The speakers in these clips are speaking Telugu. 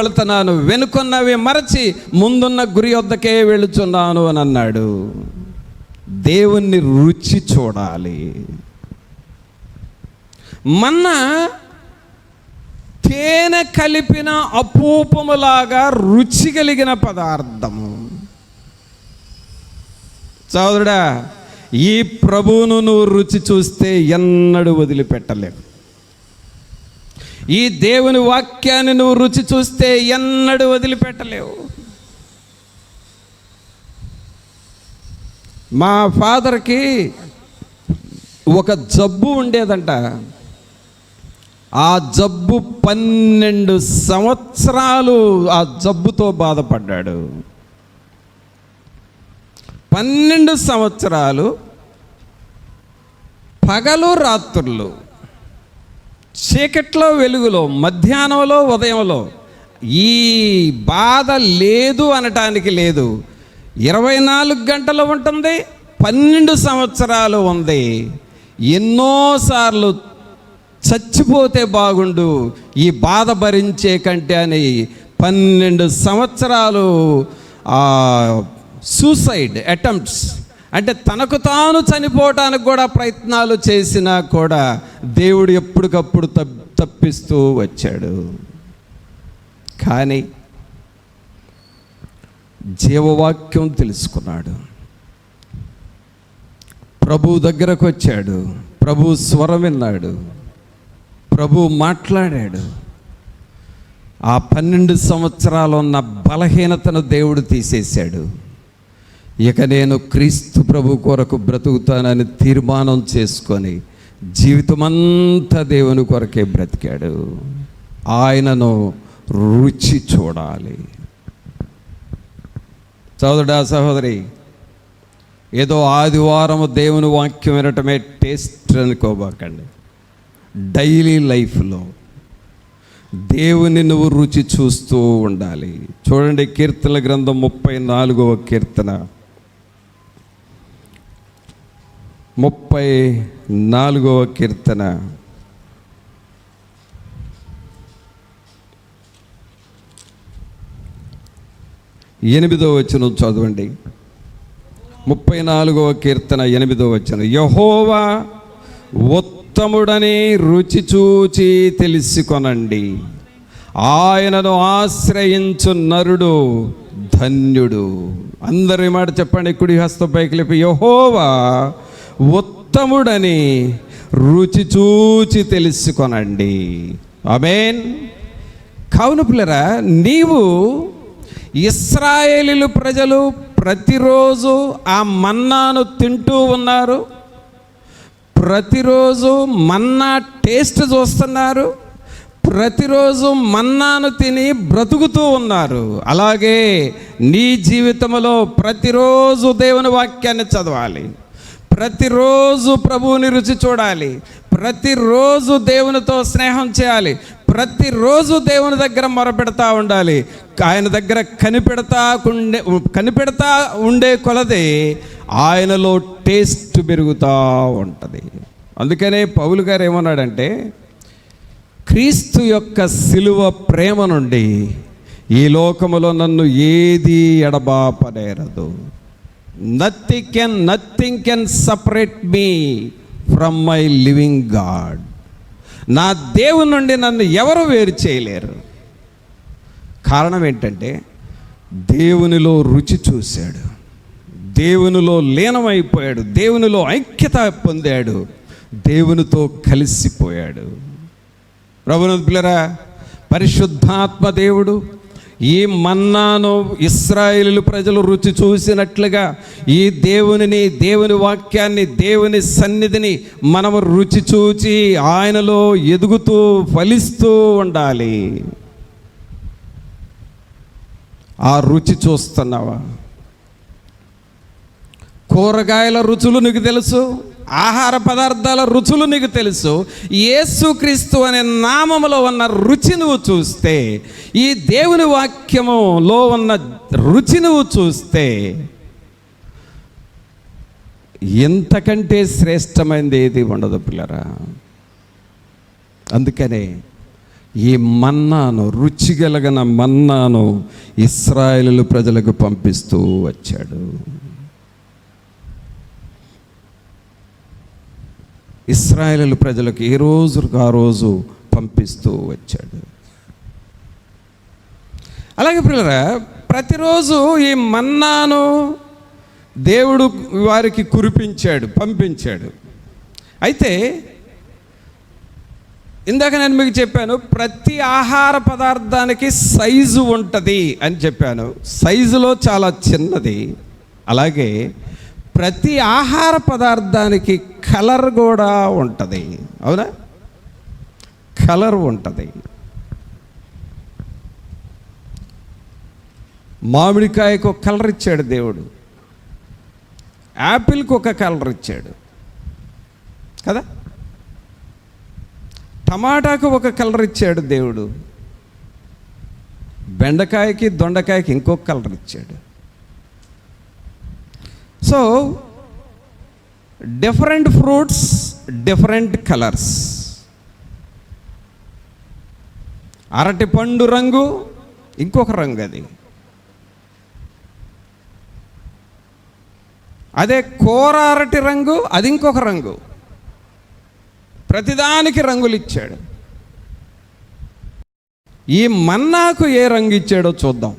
వెళ్తున్నాను, వెనుకున్నవి మరచి ముందున్న గురి వద్దకే వెళుచున్నాను అని అన్నాడు. దేవుణ్ణి రుచి చూడాలి. మన్నా తేనె కలిపిన అపూపములాగా రుచి కలిగిన పదార్థము. సోదరుడా, ఈ ప్రభువును నువ్వు రుచి చూస్తే ఎన్నడూ వదిలిపెట్టలేవు. ఈ దేవుని వాక్యాన్ని నువ్వు రుచి చూస్తే ఎన్నడూ వదిలిపెట్టలేవు. మా ఫాదర్కి ఒక జబ్బు ఉండేదంట. ఆ జబ్బు 12 సంవత్సరాలు ఆ జబ్బుతో బాధపడ్డాడు. 12 సంవత్సరాలు పగలు రాత్రులు, చీకట్లో వెలుగులో, మధ్యాహ్నంలో ఉదయంలో ఈ బాధ లేదు అనటానికి లేదు. 24 గంటలు ఉంటుంది, 12 సంవత్సరాలు ఉంది. ఎన్నోసార్లు చచ్చిపోతే బాగుండు ఈ బాధ భరించే కంటే అని 12 సంవత్సరాలు సూసైడ్ అటెంప్ట్స్, అంటే తనకు తాను చనిపోవటానికి కూడా ప్రయత్నాలు చేసినా కూడా దేవుడు ఎప్పటికప్పుడు తప్పిస్తూ వచ్చాడు. కానీ జీవవాక్యం తెలుసుకున్నాడు. ప్రభు దగ్గరకు వచ్చాడు, ప్రభు స్వరం విన్నాడు, ప్రభు మాట్లాడాడు. ఆ 12 సంవత్సరాలు ఉన్న బలహీనతను దేవుడు తీసేశాడు. ఇక నేను క్రీస్తు ప్రభు కొరకు బ్రతుకుతానని తీర్మానం చేసుకొని జీవితమంతా దేవుని కొరకే బ్రతికాడు. ఆయనను రుచి చూడాలి. సోదరుడా, సహోదరి, ఏదో ఆదివారం దేవుని వాక్యం వినటమే టేస్ట్ అనుకోబాకండి. డైలీ లైఫ్లో దేవుని నువ్వు రుచి చూస్తూ ఉండాలి. చూడండి, కీర్తనల గ్రంథం 34వ కీర్తన 34వ కీర్తన 8వ వచనం చదవండి. 34వ కీర్తన 8వ వచనం. యెహోవా ఉత్తముడని రుచి చూచి తెలుసుకొనండి, ఆయనను ఆశ్రయించు నరుడు ధన్యుడు. అందరి మాట చెప్పండి, కుడి హస్తం పైకి లేపి. యెహోవా ఉత్తముడని రుచి చూచి తెలుసుకొనండి. ఆమేన్. కావున పిల్లరా, నీవు ఇశ్రాయేలీయుల ప్రజలు ప్రతిరోజు ఆ మన్నాను తింటూ ఉన్నారు, ప్రతిరోజు మన్నా టేస్ట్ చూస్తున్నారు, ప్రతిరోజు మన్నాను తిని బ్రతుకుతూ ఉన్నారు. అలాగే నీ జీవితంలో ప్రతిరోజు దేవుని వాక్యాన్ని చదవాలి, ప్రతిరోజు ప్రభువుని రుచి చూడాలి, ప్రతిరోజు దేవునితో స్నేహం చేయాలి, ప్రతిరోజు దేవుని దగ్గర మొరపెడతా ఉండాలి. ఆయన దగ్గర కనిపెడతా ఉండే కొలది ఆయనలో టేస్ట్ పెరుగుతూ ఉంటుంది. అందుకనే పౌలు గారు ఏమన్నాడంటే, క్రీస్తు యొక్క సిలువ ప్రేమ నుండి ఈ లోకములో నన్ను ఏది ఎడబాపనేరదు. Nothing can separate me from my living God. నా దేవుని నుండి నన్ను ఎవరు వేరు చేయలేరు. కారణం ఏంటంటే, దేవునిలో రుచి చూశాడు, దేవునిలో లీనమైపోయాడు, దేవునిలో ఐక్యత పొందాడు, దేవునితో కలిసిపోయాడు. ప్రభువునందు పిల్లరా, పరిశుద్ధాత్మ దేవుడు ఈ మన్నాను ఇశ్రాయేలు ప్రజలు రుచి చూసినట్లుగా ఈ దేవునిని, దేవుని వాక్యాన్ని, దేవుని సన్నిధిని మనము రుచి చూచి ఆయనలో ఎదుగుతూ ఫలిస్తూ ఉండాలి. ఆ రుచి చూస్తున్నావా? కూరగాయల రుచులు నీకు తెలుసు, ఆహార పదార్థాల రుచులు నీకు తెలుసు. యేసుక్రీస్తు అనే నామములో ఉన్న రుచి నువ్వు చూస్తే, ఈ దేవుని వాక్యములో ఉన్న రుచి నువ్వు చూస్తే, ఎంతకంటే శ్రేష్టమైనది ఏది ఉండదు పిల్లరా. అందుకనే ఈ మన్నాను, రుచిగలగన మన్నాను ఇశ్రాయేలు ప్రజలకు పంపిస్తూ వచ్చాడు. ఇశ్రాయేలు ప్రజలకు ఏ రోజుకు ఆ రోజు పంపిస్తూ వచ్చాడు. అలాగే ప్రియులారా, ప్రతిరోజు ఈ మన్నాను దేవుడు వారికి కురిపించాడు, పంపించాడు. అయితే ఇందాక నేను మీకు చెప్పాను, ప్రతి ఆహార పదార్థానికి సైజు ఉంటుంది అని చెప్పాను. సైజులో చాలా చిన్నది. అలాగే ప్రతి ఆహార పదార్థానికి కలర్ కూడా ఉంటుంది. అవునా? కలర్ ఉంటుంది. మామిడికాయకు ఒక కలర్ ఇచ్చాడు దేవుడు, యాపిల్కి ఒక కలర్ ఇచ్చాడు కదా, టమాటాకు ఒక కలర్ ఇచ్చాడు దేవుడు, బెండకాయకి దొండకాయకి ఇంకొక కలర్ ఇచ్చాడు. So different fruits, different colours. అరటి పండు రంగు ఇంకొక రంగు, అదే కూర అరటి రంగు అది ఇంకొక రంగు. ప్రతిదానికి రంగులు ఇచ్చాడు. ఈ మన్నాకు ఏ రంగు ఇచ్చాడో చూద్దాం.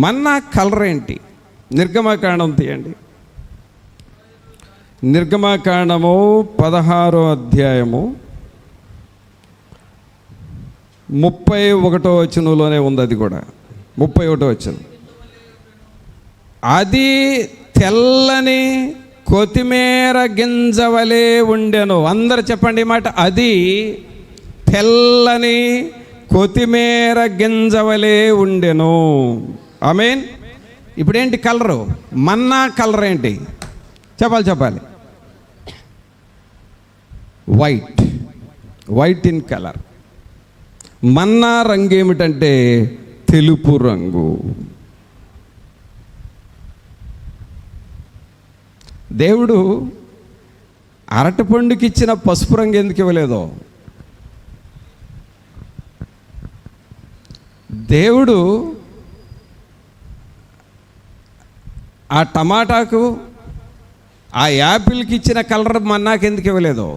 మన్నా కలర్ ఏంటి? నిర్గమకాండం తీయండి. నిర్గమకాండము 16వ అధ్యాయము 31వ వచనంలోనే ఉంది. అది కూడా 31వ వచనం. అది తెల్లని కొత్తిమీర గింజవలే ఉండెను. అందరు చెప్పండి ఈ మాట. అది తెల్లని కొత్తిమీర గింజవలే ఉండెను. ఆమేన్. ఇప్పుడేంటి కలరు? మన్నా కలర్ ఏంటి? చెప్పాలి. White in colour. మన్నా రంగు ఏమిటంటే తెలుపు రంగు. దేవుడు అరటిపండుకి ఇచ్చిన పసుపు రంగు ఎందుకు ఇవ్వలేదో, దేవుడు ఆ టమాటాకు, ఆ యాపిల్కి ఇచ్చిన కలర్ మన్నాకు ఎందుకు ఇవ్వలేదో,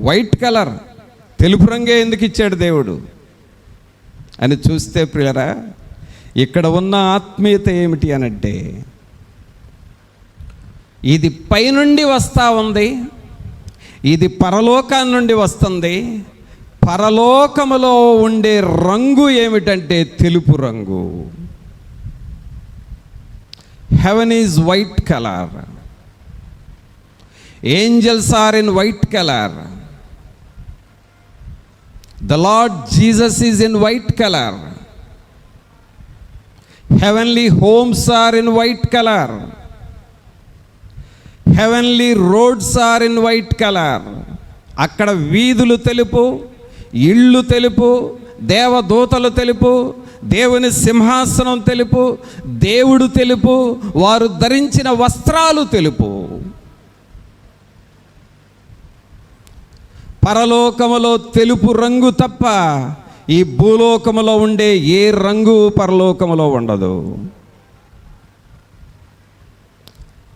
వైట్ కలర్ తెలుపు రంగే ఎందుకు ఇచ్చాడు దేవుడు అని చూస్తే ప్రియరా, ఇక్కడ ఉన్న ఆత్మీయత ఏమిటి అనంటే, ఇది పైనుండి వస్తూ ఉంది, ఇది పరలోకాన్ని నుండి వస్తుంది. పరలోకములో ఉండే రంగు ఏమిటంటే తెలుపు రంగు. Heaven is white colour. Angels are in white colour. The lord Jesus is in white colour. Heavenly homes are in white color. Heavenly roads are in white color. అక్కడ వీధులు తెలుపు, ఇళ్ళు తెలుపు, దేవదూతలు తెలుపు, దేవుని సింహాసనం తెలుపు, దేవుడు తెలుపు, వారు ధరించిన వస్త్రాలు తెలుపు. పరలోకములో తెలుపు రంగు తప్ప ఈ భూలోకములో ఉండే ఏ రంగు పరలోకములో ఉండదు.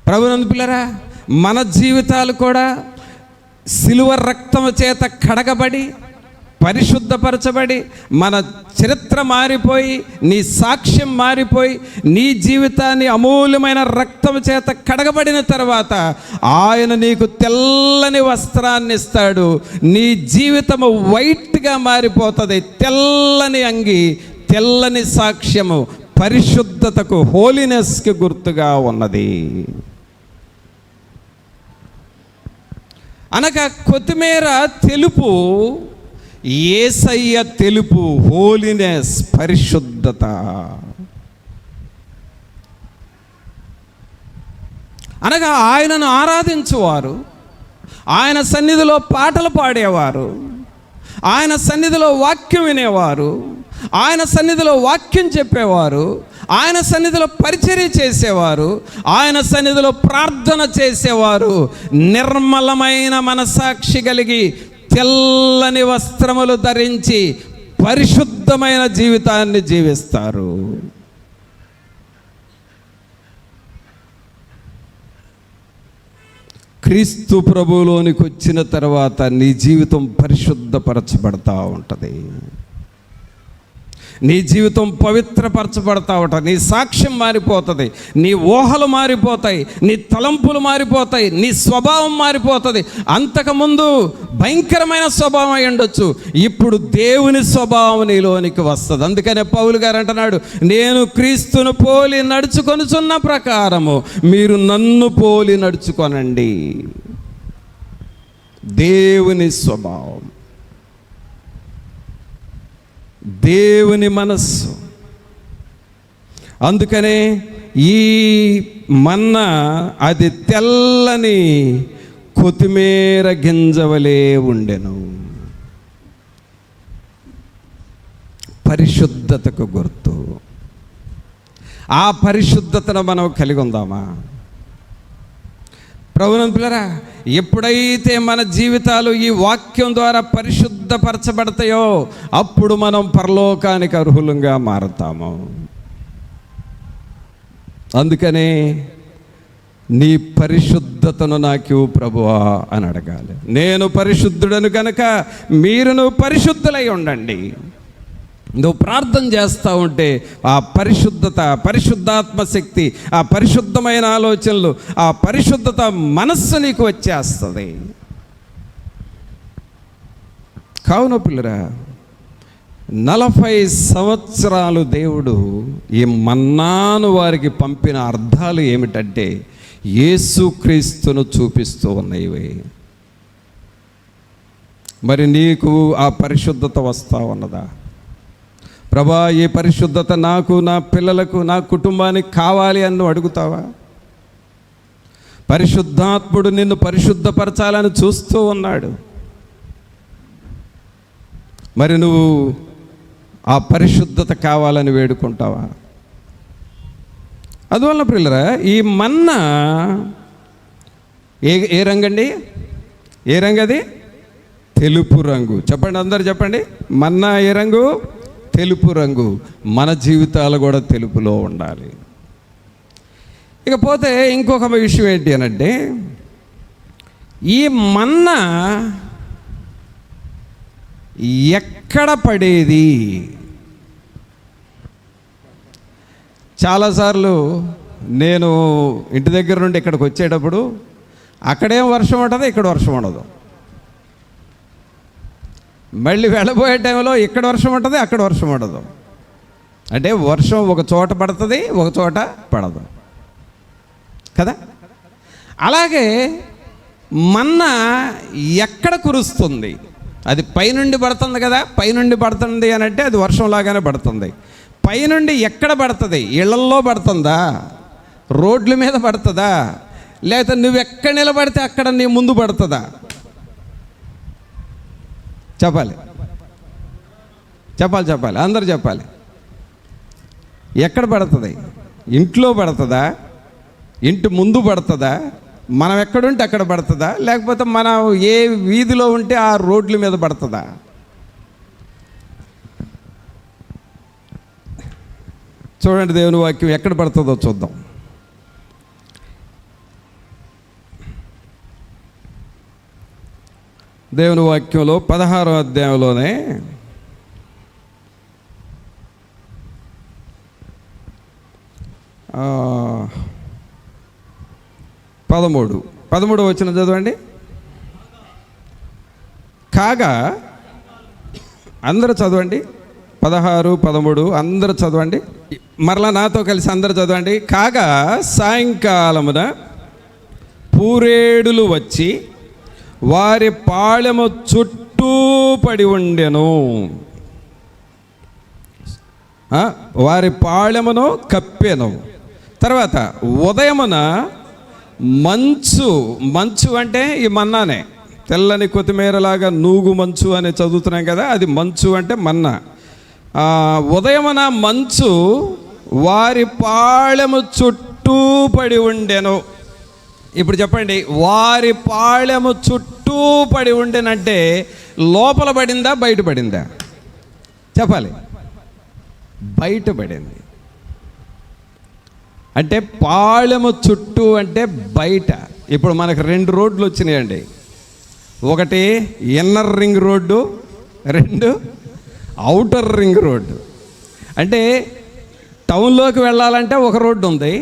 ప్రభునందు పిల్లరా, మన జీవితాలు కూడా సిలువ రక్తము చేత కడగబడి, పరిశుద్ధపరచబడి, మన చరిత్ర మారిపోయి, నీ సాక్ష్యం మారిపోయి, నీ జీవితాన్ని అమూల్యమైన రక్తము చేత కడగబడిన తర్వాత ఆయన నీకు తెల్లని వస్త్రాన్ని ఇస్తాడు. నీ జీవితము వైట్గా మారిపోతుంది. తెల్లని అంగి, తెల్లని సాక్ష్యము పరిశుద్ధతకు, హోలీనెస్కి గుర్తుగా ఉన్నది. అనగా కొత్తిమీర తెలుపు, యేసయ్య తెలుపు, హోలీనెస్, పరిశుద్ధత. అనగా ఆయనను ఆరాధించువారు, ఆయన సన్నిధిలో పాటలు పాడేవారు, ఆయన సన్నిధిలో వాక్యం వినేవారు, ఆయన సన్నిధిలో వాక్యం చెప్పేవారు, ఆయన సన్నిధిలో పరిచర్య చేసేవారు, ఆయన సన్నిధిలో ప్రార్థన చేసేవారు నిర్మలమైన మనసాక్షి కలిగి తెల్లని వస్త్రములు ధరించి పరిశుద్ధమైన జీవితాన్ని జీవిస్తారు. క్రీస్తు ప్రభువులోనికి వచ్చిన తర్వాత నీ జీవితం పరిశుద్ధపరచబడతా ఉంటుంది. నీ జీవితం పవిత్రపరచబడతా ఉంటుంది. నీ సాక్ష్యం మారిపోతుంది, నీ ఊహలు మారిపోతాయి, నీ తలంపులు మారిపోతాయి, నీ స్వభావం మారిపోతుంది. అంతకుముందు భయంకరమైన స్వభావం అయి ఉండొచ్చు, ఇప్పుడు దేవుని స్వభావం నీలోనికి వస్తుంది. అందుకనే పౌలు గారు అంటున్నాడు, నేను క్రీస్తును పోలి నడుచుకొనుచున్న ప్రకారము మీరు నన్ను పోలి నడుచుకొనండి. దేవుని స్వభావం, దేవుని మనస్సు. అందుకనే ఈ మన్నా అది తెల్లని కొత్తిమీర గింజవలే ఉండెను. పరిశుద్ధతకు గుర్తు. ఆ పరిశుద్ధతను మనం కలిగి ఉందామా? ప్రభువునందు పిల్లరా, ఎప్పుడైతే మన జీవితాలు ఈ వాక్యం ద్వారా పరిశుద్ధపరచబడతాయో అప్పుడు మనం పరలోకానికి అర్హులంగా మారుతాము. అందుకనే నీ పరిశుద్ధతను నాకు ప్రభువా అని అడగాలి. నేను పరిశుద్ధుడను కనుక మీరును పరిశుద్ధులై ఉండండి. నువ్వు ప్రార్థన చేస్తూ ఉంటే ఆ పరిశుద్ధత, పరిశుద్ధాత్మ శక్తి, ఆ పరిశుద్ధమైన ఆలోచనలు, ఆ పరిశుద్ధత మనస్సు నీకు వచ్చేస్తుంది. కావున పిల్లరా, 40 సంవత్సరాలు దేవుడు ఈ మన్నాను వారికి పంపిన అర్థాలు ఏమిటంటే యేసుక్రీస్తును చూపిస్తూ ఉన్నవి. మరి నీకు ఆ పరిశుద్ధత వస్తూ ఉన్నదా? ప్రభా, ఈ పరిశుద్ధత నాకు, నా పిల్లలకు, నా కుటుంబానికి కావాలి అని నువ్వు అడుగుతావా? పరిశుద్ధాత్ముడు నిన్ను పరిశుద్ధపరచాలని చూస్తూ ఉన్నాడు. మరి నువ్వు ఆ పరిశుద్ధత కావాలని వేడుకుంటావా? అందువల్ల పిల్లరా, ఈ మన్నా ఏ రంగండి? ఏ రంగు అది? తెలుపు రంగు. చెప్పండి, అందరు చెప్పండి. మన్నా ఏ రంగు? తెలుపు రంగు. మన జీవితాలు కూడా తెలుపులో ఉండాలి. ఇకపోతే ఇంకొక విషయం ఏంటి అనంటే, ఈ మన్నా ఎక్కడ పడేది? చాలాసార్లు నేను ఇంటి దగ్గర నుండి ఇక్కడికి వచ్చేటప్పుడు అక్కడేం వర్షం ఉంటుంది, ఇక్కడ వర్షం ఉండదు. మళ్ళీ వెళ్ళబోయే టైంలో ఇక్కడ వర్షం ఉంటుంది, అక్కడ వర్షం ఉండదు. అంటే వర్షం ఒక చోట పడుతుంది, ఒక చోట పడదు కదా. అలాగే మన్నా ఎక్కడ కురుస్తుంది? అది పైనుండి పడుతుంది కదా. పైనుండి పడుతుంది అని అంటే అది వర్షంలాగానే పడుతుంది. పైనుండి ఎక్కడ పడుతుంది? ఇళ్లల్లో పడుతుందా? రోడ్ల మీద పడుతుందా? లేకపోతే నువ్వు ఎక్కడ నిలబడితే అక్కడ నీ ముందు పడుతుందా? చెప్పాలి, చెప్పాలి, చెప్పాలి, అందరు చెప్పాలి. ఎక్కడ పడుతుంది? ఇంట్లో పడుతుందా? ఇంటి ముందు పడుతుందా? మనం ఎక్కడుంటే అక్కడ పడుతుందా? లేకపోతే మనం ఏ వీధిలో ఉంటే ఆ రోడ్ల మీద పడుతుందా? చూడండి, దేవుని వాక్యం ఎక్కడ పడుతుందో చూద్దాం. దేవుని వాక్యంలో 16వ అధ్యాయంలోనే 13వ వచనం చదవండి. కాగా, అందరూ చదవండి. 16, 13 అందరూ చదవండి. మరలా నాతో కలిసి అందరూ చదవండి. కాగా సాయంకాలమున పూరేడులు వచ్చి వారి పాళెము చుట్టూ పడి ఉండెను. వారి పాళెమును కప్పెను. తర్వాత ఉదయమున మంచు అంటే ఈ మన్నానే, తెల్లని కొత్తిమీరలాగా నూగు మంచు అని చదువుతున్నాం కదా, అది మంచు అంటే మన్నా. ఉదయమున మంచు వారి పాళెము చుట్టూ పడి ఉండెను. ఇప్పుడు చెప్పండి, వారి పాళెము చుట్టూ పడి ఉండెనంటే లోపల పడిందా బయట పడిందా? చెప్పాలి. బయట పడింది. అంటే పాళెము చుట్టూ అంటే బయట. ఇప్పుడు మనకు 2 రోడ్లు వచ్చినాయండి. ఒకటి inner ring road, 2 outer ring road. అంటే టౌన్లోకి వెళ్ళాలంటే ఒక రోడ్డు ఉంది,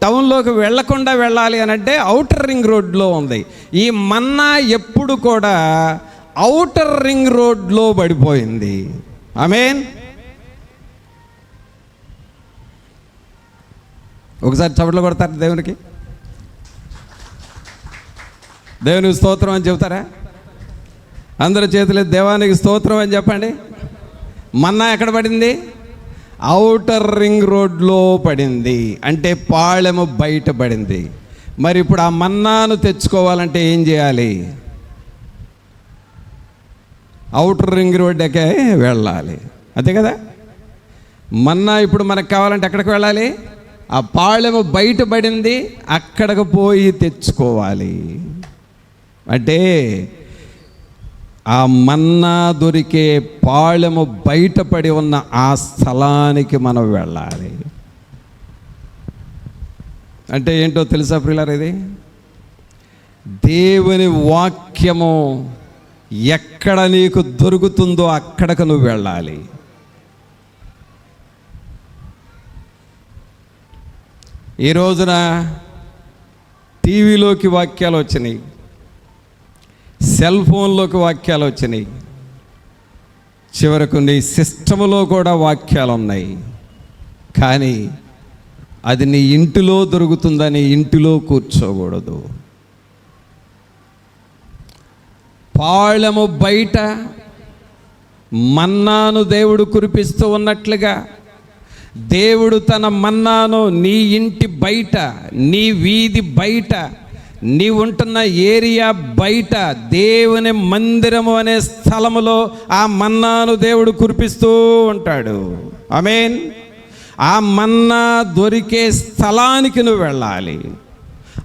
టౌన్లోకి వెళ్ళకుండా వెళ్ళాలి అని అంటే అవుటర్ రింగ్ రోడ్లో ఉంది. ఈ మన్నా ఎప్పుడు కూడా అవుటర్ రింగ్ రోడ్లో పడిపోయింది. ఆమేన్. ఒకసారి చప్పట్లు కొడతారు దేవునికి. దేవునికి స్తోత్రం అని చెబుతారా? అందరి చేతులు దేవానికి స్తోత్రం అని చెప్పండి. మన్నా ఎక్కడ పడింది? అవుటర్ రింగ్ రోడ్లో పడింది. అంటే పాళెము బయట పడింది. మరి ఇప్పుడు ఆ మన్నాను తెచ్చుకోవాలంటే ఏం చేయాలి? అవుటర్ రింగ్ రోడ్డుకే వెళ్ళాలి, అంతే కదా? మన్నా ఇప్పుడు మనకు కావాలంటే ఎక్కడికి వెళ్ళాలి? ఆ పాళెము బయట పడింది, అక్కడికి పోయి తెచ్చుకోవాలి. అంటే ఆ మన్నా దొరికే పాళెము బయటపడి ఉన్న ఆ స్థలానికి మనం వెళ్ళాలి. అంటే ఏంటో తెలుసా ప్రియులారా? ఇది దేవుని వాక్యము ఎక్కడ నీకు దొరుకుతుందో అక్కడకు నువ్వు వెళ్ళాలి. ఈ రోజున టీవీలోకి వాక్యాలు వచ్చినాయి, సెల్ ఫోన్లోకి వాక్యాలు వచ్చినాయి, చివరకు నీ సిస్టములో కూడా వాక్యాలు ఉన్నాయి. కానీ అది నీ ఇంటిలో దొరుకుతుందని ఇంటిలో కూర్చోకూడదు. పాళెము బయట మన్నాను దేవుడు కురిపిస్తూ ఉన్నట్లుగా దేవుడు తన మన్నాను నీ ఇంటి బయట, నీ వీధి బయట, నీ ఉంటున్న ఏరియా బయట, దేవుని మందిరము అనే స్థలములో ఆ మన్నాను దేవుడు కురిపిస్తూ ఉంటాడు. ఆమేన్. ఆ మన్నా దొరికే స్థలానికి నువ్వు వెళ్ళాలి.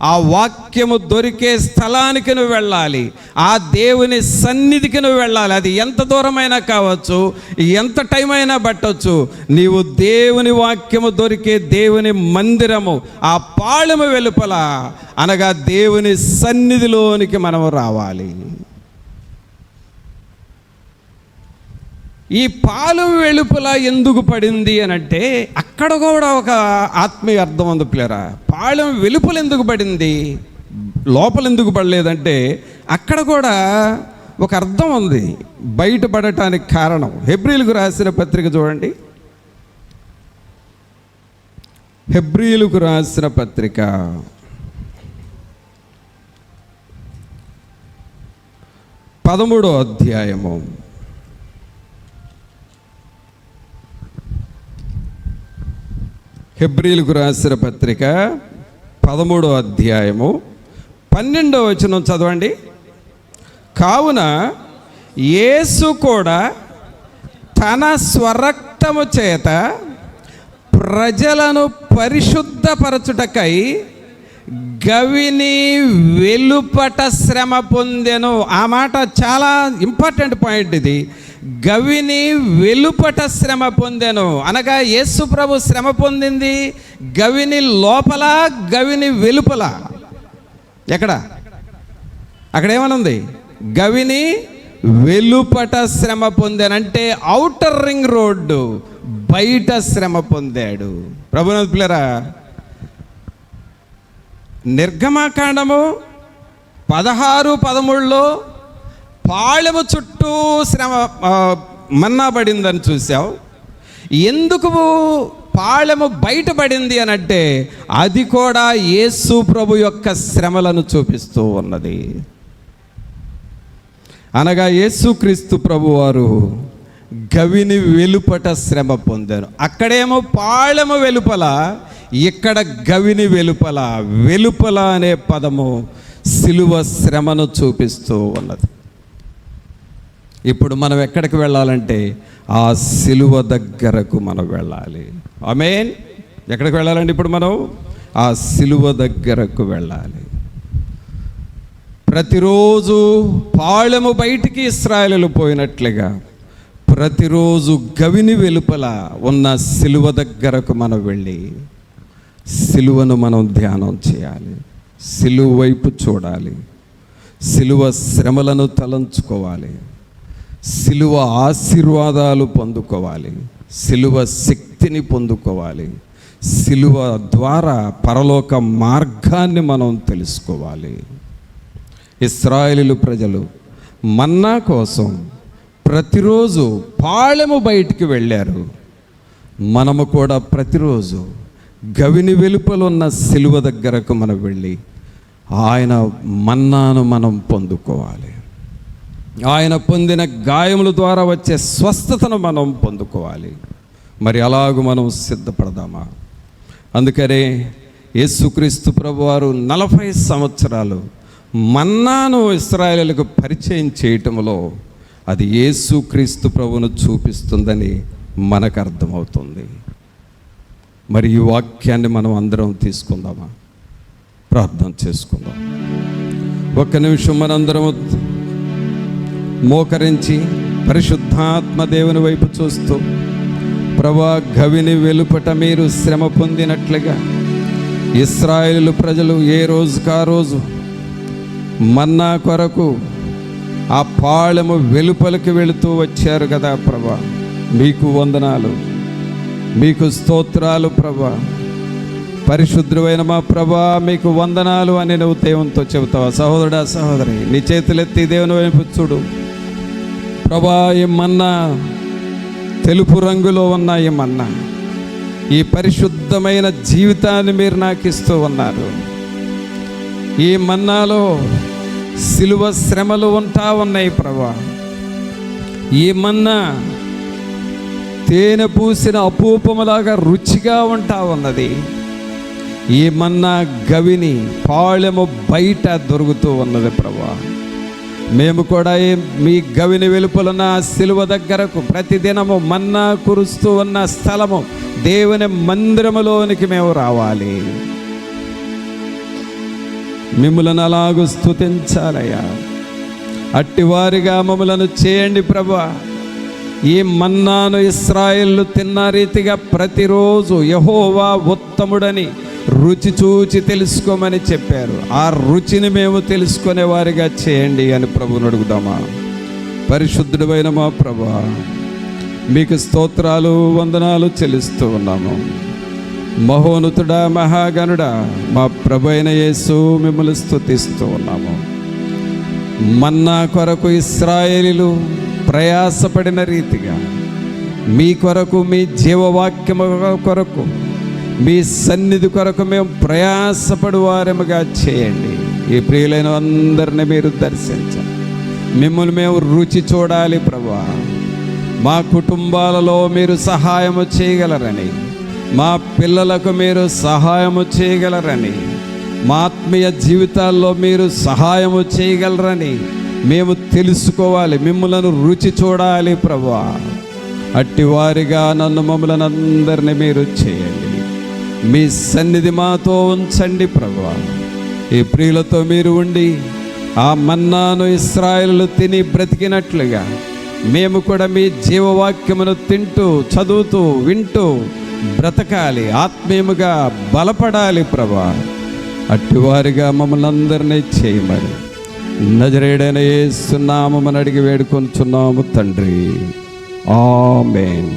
ఆ వాక్యము దొరికే స్థలానికి నువ్వు వెళ్ళాలి. ఆ దేవుని సన్నిధికి నువ్వు వెళ్ళాలి. అది ఎంత దూరమైనా కావచ్చు, ఎంత టైం అయినా పట్టవచ్చు. నీవు దేవుని వాక్యము దొరికే దేవుని మందిరము, ఆ పాళెము వెలుపల, అనగా దేవుని సన్నిధిలోనికి మనము రావాలి. ఈ పాళెము వెలుపల ఎందుకు పడింది అని అంటే అక్కడ కూడా ఒక ఆత్మీయ అర్థం ఉంది పిల్లరా. పాళెము వెలుపల ఎందుకు పడింది, లోపల ఎందుకు పడలేదంటే అక్కడ కూడా ఒక అర్థం ఉంది బయటపడటానికి కారణం. హెబ్రీయులకు రాసిన పత్రిక చూడండి. హెబ్రీయులకు రాసిన పత్రిక 13వ అధ్యాయము 13వ అధ్యాయము 12వ వచనం చదవండి. కావున యేసు కూడా తన స్వరక్తము చేత ప్రజలను పరిశుద్ధపరచుటకై గవిని వెలుపట శ్రమ పొందెను. ఆ మాట చాలా ఇంపార్టెంట్ పాయింట్. ఇది గవిని వెలుపట శ్రమ పొందెను అనగా యేసు ప్రభు శ్రమ పొందింది గవిని లోపల, గవిని వెలుపల. ఎక్కడ? అక్కడ ఏమనుంది? గవిని వెలుపట శ్రమ పొందానంటే అవుటర్ రింగ్ రోడ్డు బయట శ్రమ పొందాడు. ప్రభునందు పిల్లరా, నిర్గమకాండము 16-13లో పాళెము చుట్టూ శ్రమ మన్నా పడిందని చూసావు. ఎందుకు పాళెము బయటపడింది అని అంటే అది కూడా యేసు ప్రభు యొక్క శ్రమలను చూపిస్తూ ఉన్నది. అనగా యేసుక్రీస్తు ప్రభు వారు గవిని వెలుపట శ్రమ పొందారు. అక్కడేమో పాళెము వెలుపల, ఇక్కడ గవిని వెలుపల. వెలుపల అనే పదము సిలువ శ్రమను చూపిస్తూ ఉన్నది. ఇప్పుడు మనం ఎక్కడికి వెళ్ళాలంటే ఆ సిలువ దగ్గరకు మనం వెళ్ళాలి. ఆమేన్. ఎక్కడికి వెళ్ళాలండి ఇప్పుడు మనం? ఆ సిలువ దగ్గరకు వెళ్ళాలి. ప్రతిరోజు పాళెము బయటికి ఇశ్రాయేలీయులు పోయినట్లుగా ప్రతిరోజు గవిని వెలుపల ఉన్న సిలువ దగ్గరకు మనం వెళ్ళి సిలువను మనం ధ్యానం చేయాలి. సిలువ వైపు చూడాలి. సిలువ శ్రమలను తలంచుకోవాలి. సిలువ ఆశీర్వాదాలు పొందుకోవాలి. సిలువ శక్తిని పొందుకోవాలి. సిలువ ద్వారా పరలోక మార్గాన్ని మనం తెలుసుకోవాలి. ఇశ్రాయేలు ప్రజలు మన్నా కోసం ప్రతిరోజు పాళెము బయటికి వెళ్ళారు. మనము కూడా ప్రతిరోజు గవిని వెలుపల ఉన్న సిలువ దగ్గరకు మనం వెళ్ళి ఆయన మన్నాను మనం పొందుకోవాలి. ఆయన పొందిన గాయముల ద్వారా వచ్చే స్వస్థతను మనం పొందుకోవాలి. మరి అలాగూ మనం సిద్ధపడదామా? అందుకనే యేసుక్రీస్తు ప్రభువారు 40 సంవత్సరాలు మన్నాను ఇశ్రాయేలులకు పరిచయం చేయటంలో అది యేసుక్రీస్తు ప్రభువును చూపిస్తుందని మనకు అర్థమవుతుంది. మరి ఈ వాక్యాన్ని మనం అందరం తీసుకుందామా? ప్రార్థన చేసుకుందాం. ఒక్క నిమిషం మనందరం మోకరించి పరిశుద్ధాత్మ దేవుని వైపు చూస్తూ, ప్రభువా, గవిని వెలుపట మీరు శ్రమ పొందినట్లుగా ఇశ్రాయేలు ప్రజలు ఏ రోజుకా రోజు మన్నా కొరకు ఆ పాళెము వెలుపలికి వెళుతూ వచ్చారు కదా ప్రభా. మీకు వందనాలు, మీకు స్తోత్రాలు ప్రభా. పరిశుద్ధమైన మా ప్రభా, మీకు వందనాలు అని నువ్వు దేవునితో చెబుతావా? సహోదరుడా, సహోదరి, నీ చేతులెత్తి దేవుని వైపు చూడు. ప్రభా, ఈ మన్నా తెలుపు రంగులో ఉన్న ఈ మన్నా, ఈ పరిశుద్ధమైన జీవితాన్ని మీరు నాకు ఇస్తూ ఉన్నారు. ఈ మన్నాలో సిలువ శ్రమలు ఉంటా ఉన్నాయి ప్రభా. ఈ మన్నా తేనె పూసిన అపూపములాగా రుచిగా ఉంటా ఉన్నది. ఈ మన్నా గవిని పాళెము బయట దొరుకుతూ ఉన్నది ప్రభా. మేము కూడా మీ గవిని వెలుపలున్న సిలువ దగ్గరకు ప్రతిదినము మన్నా కురుస్తూ ఉన్న స్థలము దేవుని మందిరములోనికి మేము రావాలి. మిమ్ములను అలాగూ స్తుతించాలయ్యా. అట్టివారిగా మమ్మలను చేయండి ప్రభా. ఈ మన్నాను ఇశ్రాయేలు తిన్న రీతిగా ప్రతిరోజు యెహోవా ఉత్తముడని రుచి చూచి తెలుసుకోమని చెప్పారు. ఆ రుచిని మేము తెలుసుకునే వారిగా చేయండి అని ప్రభువుని అడుగుదామా? పరిశుద్ధుడైన మా ప్రభా, మీకు స్తోత్రాలు, వందనాలు చెల్లిస్తూ ఉన్నాము. మహోన్నతుడా, మహాగణుడా, మా ప్రభు అయిన యేసు, మిమ్మల్ని స్తుతిస్తూ ఉన్నాము. మన్నా కొరకు ఇశ్రాయేలీయులు ప్రయాసపడిన రీతిగా మీ కొరకు, మీ జీవవాక్యము కొరకు, మీ సన్నిధి కొరకు మేము ప్రయాసపడు వారముగా చేయండి. ఈ ప్రియులైన అందరినీ మీరు దర్శించండి. మిమ్మల్ని మేము రుచి చూడాలి ప్రభువా. మా కుటుంబాలలో మీరు సహాయము చేయగలరని, మా పిల్లలకు మీరు సహాయము చేయగలరని, మా ఆత్మీయ జీవితాల్లో మీరు సహాయము చేయగలరని మేము తెలుసుకోవాలి. మిమ్మలను రుచి చూడాలి ప్రభువా. అట్టివారిగా నన్ను, మమ్మల్ని అందరినీ మీరు చేయండి. మీ సన్నిధి మాతో ఉంచండి ప్రభువా. ఈ ప్రియులతో మీరు ఉండి ఆ మన్నాను ఇశ్రాయేలు తిని బ్రతికినట్లుగా మేము కూడా మీ జీవవాక్యమును తింటూ, చదువుతూ, వింటూ బ్రతకాలి. ఆత్మీయముగా బలపడాలి ప్రభా. అట్టివారిగా మమ్మల్ని అందరినీ చేయమని నజరేయుడైన యేసు నామమున అడిగి వేడుకొనుచున్నాము తండ్రి. ఆమేన్.